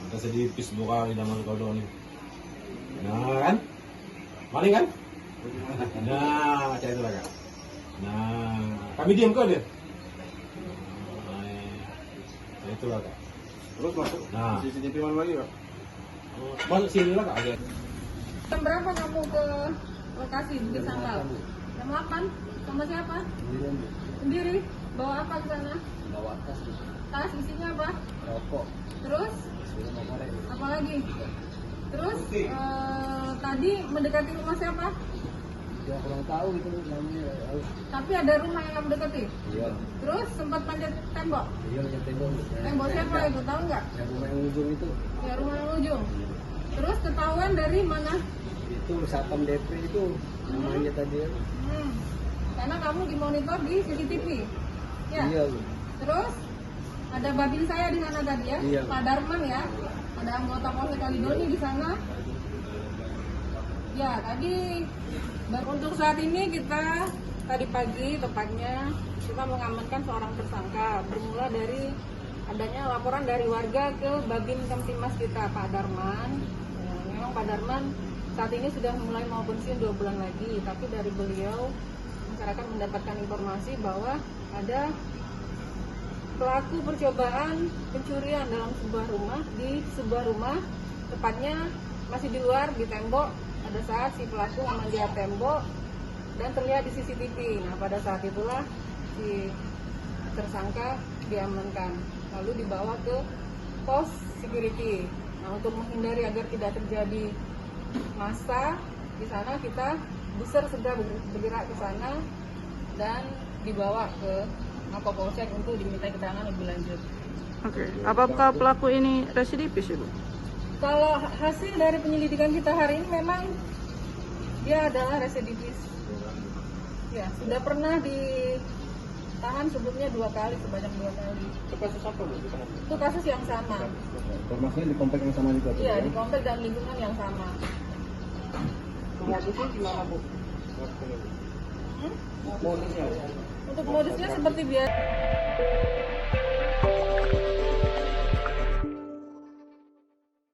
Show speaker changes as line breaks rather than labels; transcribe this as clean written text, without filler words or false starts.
Kasi dipis buka kita masuk kau nih. Nah kan? Maling kan? Nah, kayak itu lah kan. Nah, kami diam kok dia. Nah, itulah kak.
Terus masuk
Nah.
CCTV mana lagi Pak?
Masuk sini lah kak.
Jam berapa kamu ke lokasi di Sangkal? Jam 8. Sama siapa? Sendiri. Bawa apa ke sana?
Bawa tas,
Tas isinya apa?
rokok,
Terus
korek.
apa lagi? Terus tadi mendekati rumah siapa?
Ya kurang tahu gitu namanya.
Tapi ada rumah yang kamu dekati.
Iya,
Terus sempat panjat tembok.
iya yang tembok.
Tembok siapa itu? Tahu nggak?
Yang rumah yang ujung itu,
Ya rumah yang ujung. Terus ketahuan dari mana?
itu satpam DP itu namanya tadi.
Karena kamu dimonitor di CCTV. Ya.
Iya,
Terus ada babin saya di sana tadi ya,
Iya.
Pak Darman ya, ada anggota Polsek Kalidoni di sana. Ya tadi untuk saat ini kita tadi pagi tepatnya kita mengamankan seorang tersangka bermula dari adanya laporan dari warga ke Babin Kamtimas kita Pak Darman. Ya, memang Pak Darman saat ini sudah mulai mau pensiun 2 bulan lagi, tapi dari beliau masyarakat mendapatkan informasi bahwa ada pelaku percobaan pencurian dalam sebuah rumah tepatnya masih di luar di tembok pada saat si pelaku memanjat tembok dan terlihat di CCTV. Nah pada saat itulah si tersangka diamankan lalu dibawa ke pos security. Nah untuk menghindari agar tidak terjadi massa di sana kita Buser sudah bergerak ke sana dan dibawa ke Mapolsek untuk diminta keterangan lebih lanjut.
Oke, apakah pelaku ini residivis, Ibu?
Kalau hasil dari penyelidikan kita hari ini memang dia adalah residivis. Ya, sudah pernah ditahan sebelumnya 2 kali, sebanyak 2 kali.
Itu kasus apa Bu?
Itu kasus yang sama.
Informasinya di komplek yang sama juga.
Iya, di komplek dan lingkungan yang sama.
Modusnya gimana Bu? Modusnya?
Untuk modusnya seperti biasa.